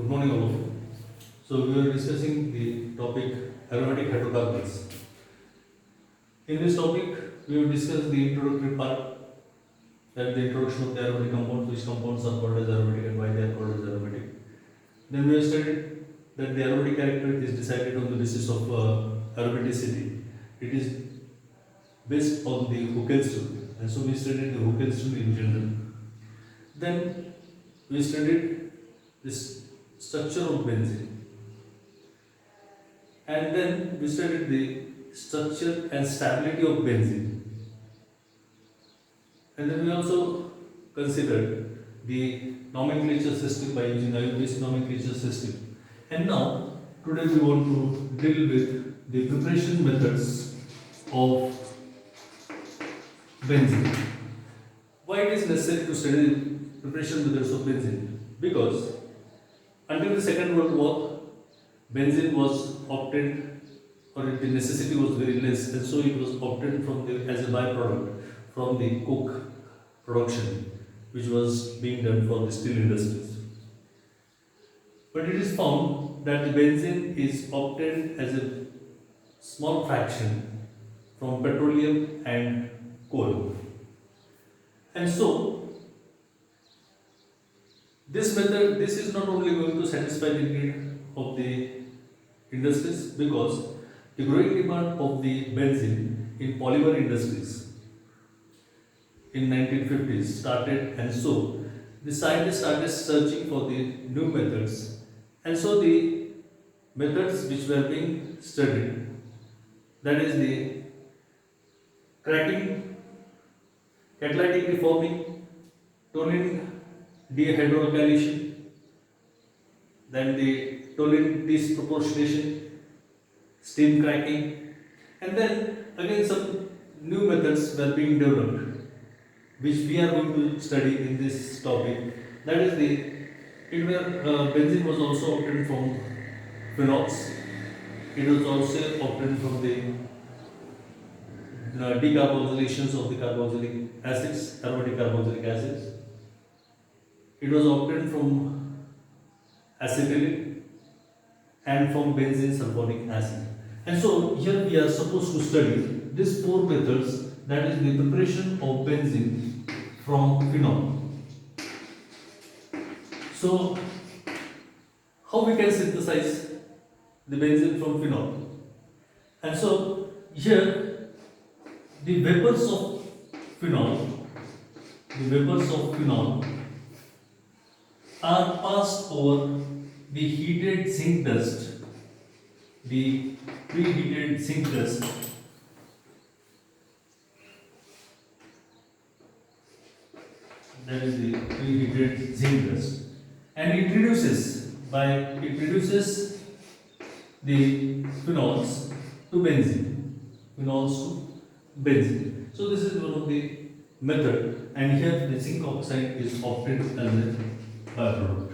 Good morning, all of you. So, we are discussing the topic aromatic hydrocarbons. In this topic, we will discuss the introductory part, that the introduction of the aromatic compounds, which compounds are called as aromatic and why they are called as aromatic. Then we have studied that the aromatic character is decided on the basis of aromaticity. It is based on the Huckel's rule, and so we studied the Huckel's rule in general. Then we studied this structure of benzene, and then we studied the structure and stability of benzene, and then we also considered the nomenclature system by using ion-based nomenclature system. And now today we want to deal with the preparation methods of benzene. Why it is necessary to study the preparation methods of benzene? Because until the Second World War, benzene was obtained, or the necessity was very less, and so it was obtained from as a byproduct from the coke production, which was being done for the steel industries. But it is found that the benzene is obtained as a small fraction from petroleum and coal, and so this is not only going to satisfy the need of the industries, because the growing demand of the benzene in polymer industries in 1950s started, and so the scientists started searching for the new methods, and so the methods which were being studied, that is the cracking, catalytic reforming, toluene dehydroalkylation, then the toluene disproportionation, steam cracking, and then again some new methods were being developed, which we are going to study in this topic. That is benzene was also obtained from phenols. It was also obtained from the decarboxylations of the carboxylic acids, aromatic carboxylic acids. It was obtained from acetylene and from benzene sulfonic acid. And so here we are supposed to study these four methods, that is the preparation of benzene from phenol. So how we can synthesize the benzene from phenol? And so here the vapors of phenol are passed over the heated zinc dust, the preheated zinc dust, that is the preheated zinc dust, and it reduces the phenols to benzene. So this is one of the method, and here the zinc oxide is obtained as a byproduct.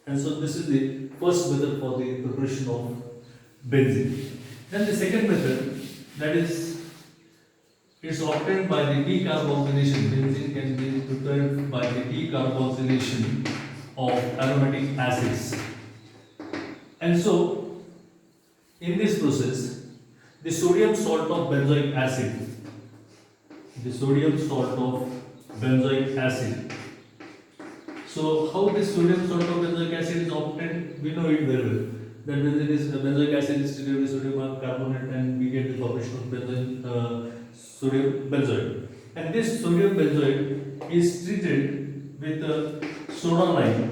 And so this is the first method for the preparation of benzene. Then the second method, that is, it's obtained by the decarboxylation. Benzene can be prepared by the decarboxylation of aromatic acids. And so in this process, the sodium salt of benzoic acid, so how this sodium salt of benzoic acid is obtained, we know it very well. That benzoic acid is treated with sodium carbonate, and we get the formation of sodium benzoate. And this sodium benzoate is treated with soda lime.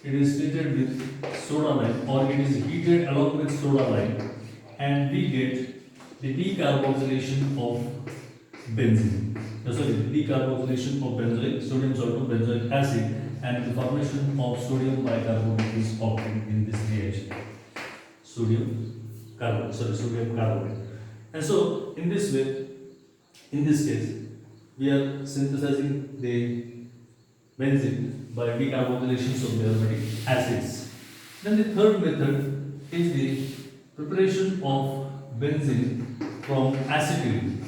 It is treated with soda lime, or it is heated along with soda lime, and we get the decarboxylation of benzene. Decarboxylation of sodium salt of benzoic acid, and the formation of sodium bicarbonate is obtained in this reaction. Sodium carbonate. And so in this way, in this case, we are synthesizing the benzene by decarboxylations of the aromatic acids. Then the third method is the preparation of benzene from acetylene.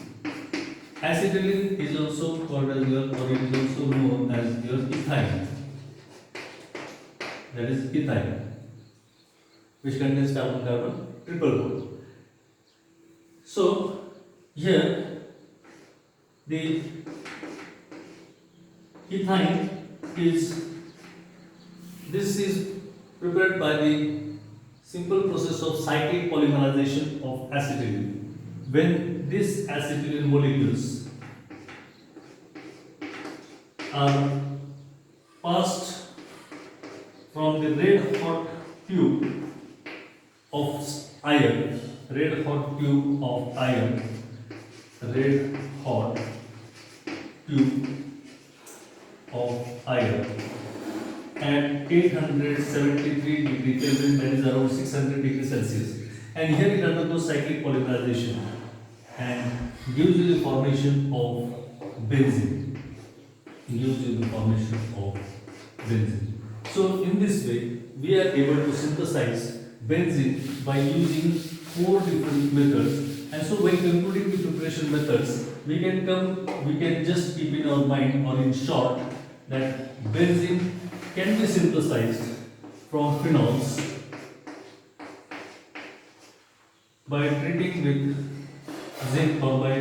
Acetylene is also called as or it is also known as ethyl. that is ethyl, which contains carbon-carbon triple bond. So here the ethyl is, this is prepared by the simple process of cyclic polymerization of acetylene. When these acetylene molecules are passed from the red hot tube of iron, red hot tube of iron, red hot tube of iron at 873 degree Kelvin, that is around 600 degrees Celsius, and here it undergoes cyclic polymerization and gives you the formation of benzene. Gives you the formation of benzene. So in this way, we are able to synthesize benzene by using 4 different methods. And so by concluding the preparation methods, we can just keep in our mind, or in short, that benzene can be synthesized from phenols by treating with zinc, or by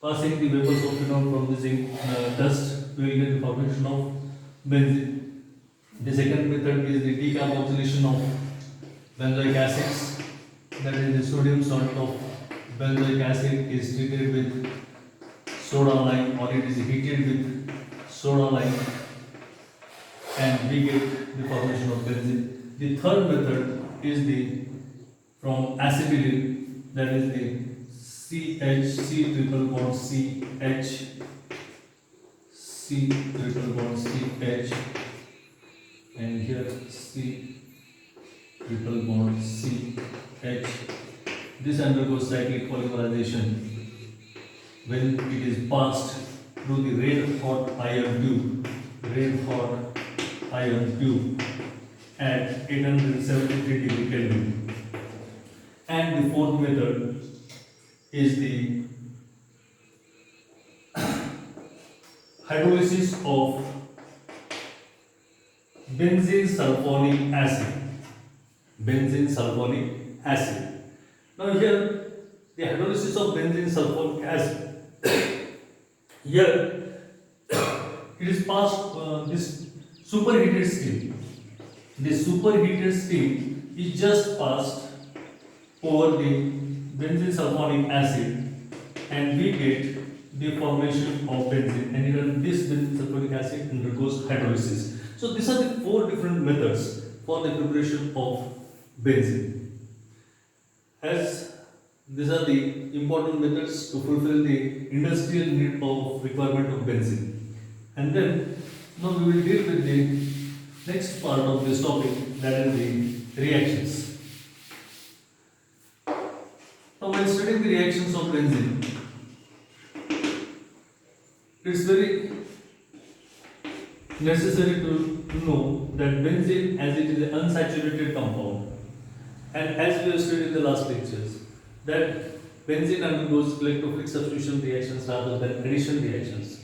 passing the vapors of phenol from the zinc dust, we will get the formation of benzene. The second method is the decarboxylation of benzoic acids, that is the sodium salt of benzoic acid is treated with soda lime, or it is heated with soda lime, and we get the formation of benzene. The third method is the from acetylene, that is the C triple bond CH, C triple bond CH, and here C triple bond CH. This undergoes cyclic polymerization when it is passed through the red hot iron tube, at 873 degree Kelvin. And the fourth method is the hydrolysis of benzene sulfonic acid. Now here the hydrolysis of benzene sulfonic acid. Here it is passed this superheated steam. This superheated steam is just passed over the benzene sulfonic acid, and we get the formation of benzene, and even this benzene sulfonic acid undergoes hydrolysis. So these are the 4 different methods for the preparation of benzene. As these are the important methods to fulfill the industrial need of requirement of benzene. And then now we will deal with the next part of this topic, that is the reactions. Now while studying the reactions of benzene, it's very necessary to know that benzene, as it is an unsaturated compound, and as we have studied in the last lectures, that benzene undergoes electrophilic substitution reactions rather than addition reactions.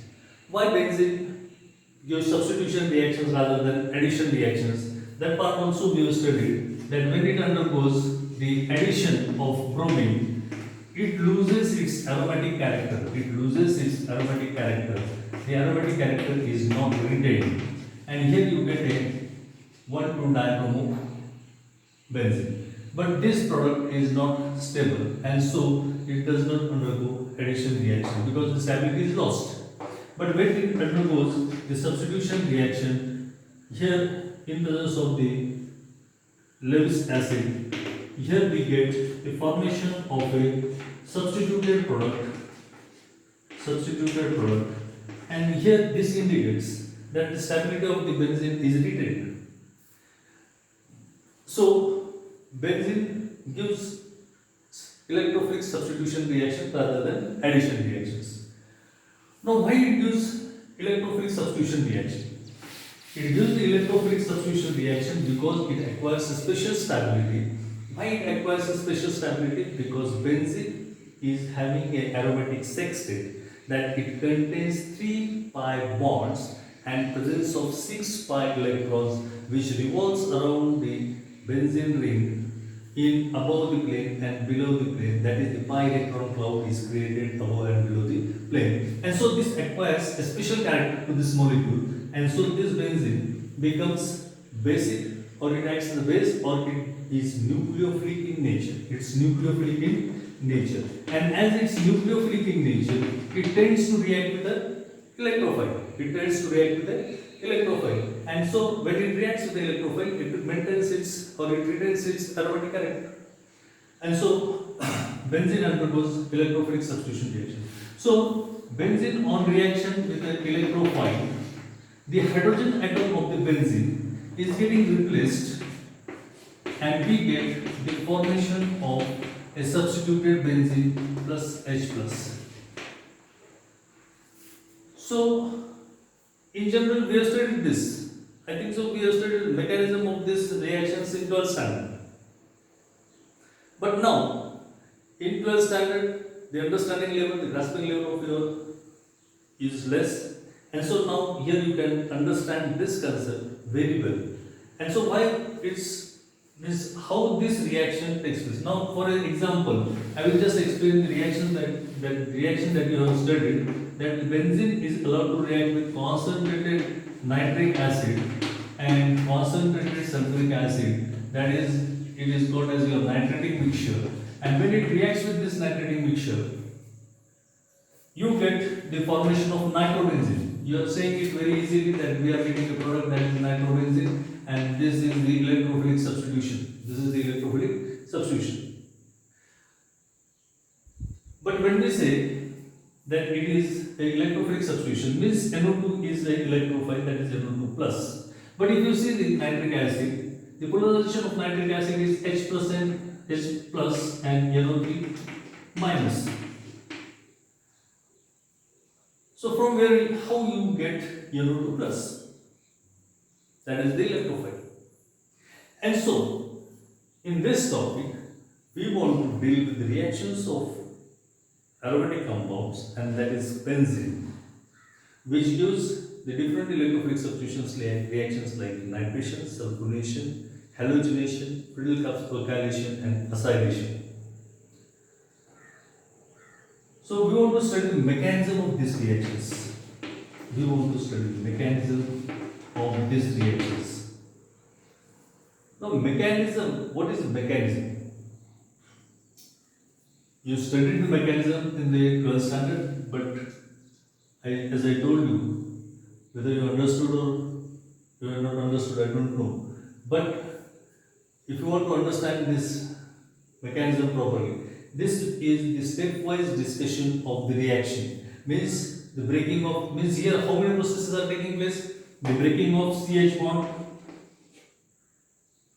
Why benzene gives substitution reactions rather than addition reactions? That part also we have studied, that when it undergoes the addition of bromine, it loses its aromatic character. The aromatic character is not retained, and here you get a 1,2-dibromo benzene. But this product is not stable, and so it does not undergo addition reaction because the stability is lost. But when it undergoes the substitution reaction, here in presence of the Lewis acid, here we get the formation of a substituted product, and here this indicates that the stability of the benzene is retained. So benzene gives electrophilic substitution reaction rather than addition reactions. Now why it gives electrophilic substitution reaction? It gives the electrophilic substitution reaction because it acquires a special stability. Why it acquires a special stability? Because benzene is having an aromatic sextate, that it contains 3 pi bonds, and presence of 6 pi electrons which revolves around the benzene ring in above the plane and below the plane, that is the pi electron cloud is created above and below the plane. And so this acquires a special character to this molecule, and so this benzene becomes basic, or it acts as a base, or it is nucleophilic in nature. It's nucleophilic in nature, and as it's nucleophilic in nature, it tends to react with the electrophile. It tends to react with the electrophile, and so when it reacts with the electrophile, it maintains its, or it retains its aromatic character, and so benzene undergoes electrophilic substitution reaction. So benzene on reaction with the electrophile, the hydrogen atom of the benzene is getting replaced, and we get the formation of a substituted benzene plus H plus. So in general we have studied this. I think so we have studied the mechanism of this reactions in 12th standard. But now in 12th standard the understanding level, the grasping level of your is less, and so now here you can understand this concept very well. And so why it's this, how this reaction takes place. Now for an example, I will just explain the reaction that you have studied, that the benzene is allowed to react with concentrated nitric acid and concentrated sulfuric acid, that is, it is called as your nitric mixture, and when it reacts with this nitric mixture, you get the formation of nitrobenzene. You are saying it very easily that we are getting a product that is nitrobenzene, and this is the electrophilic substitution. This is the electrophilic substitution. But when we say that it is a electrophilic substitution, means NO2 is a electrophile, that is NO2 plus. But if you see the nitric acid, the polarization of nitric acid is H plus and NO3 minus. So from where, how you get NO2 plus? That is the electrophile. And so in this topic, we want to deal with the reactions of aromatic compounds, and that is benzene, which gives the different electrophilic substitutions reactions like nitration, sulfonation, halogenation, Friedel alkylation, and acylation. So we want to study the mechanism of these reactions. We want to study the mechanism of these reactions. Now mechanism, what is the mechanism? You studied the mechanism in the 12th standard, but as I told you, whether you understood or you have not understood, I don't know. But if you want to understand this mechanism properly, this is the stepwise discussion of the reaction. Means the breaking of, means here how many processes are taking place? The breaking of CH bond,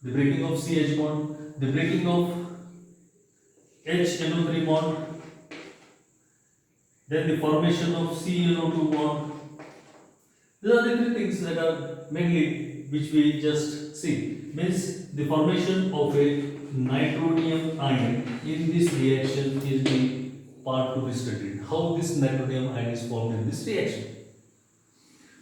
the breaking of CH bond, the breaking of HNO3 bond, then the formation of CNO2 bond. These are the three things that are mainly which we just see. Means the formation of a nitronium ion in this reaction is the part to be studied. How this nitronium ion is formed in this reaction.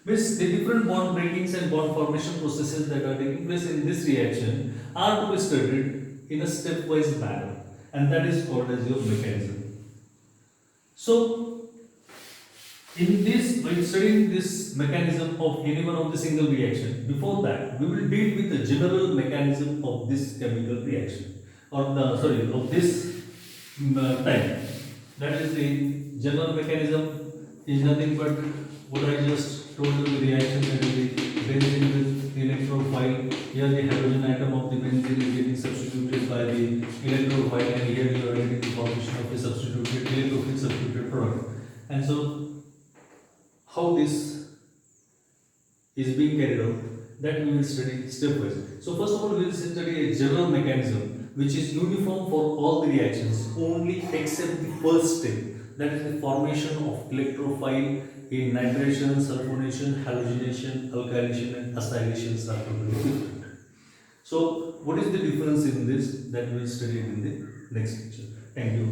Means the different bond breakings and bond formation processes that are taking place in this reaction are to be studied in a stepwise manner, and that is called as your mechanism. So in this, while studying this mechanism of any one of the single reaction, before that we will deal with the general mechanism of this chemical reaction, or of this type. That is the general mechanism is nothing but what I just told you, the reaction, that is the benzene with the electrophile. Here the hydrogen atom of the benzene is getting substituted by the electrophile, and here you are getting the formation of a substituted electrophilic substituted product. And so how this is being carried out, that we will study stepwise. So first of all, we will study a general mechanism which is uniform for all the reactions only except the first step, that is the formation of electrophile in nitration, sulfonation, halogenation, alkylation, and acylations are totally different. So what is the difference in this? That we will study in the next lecture. Thank you.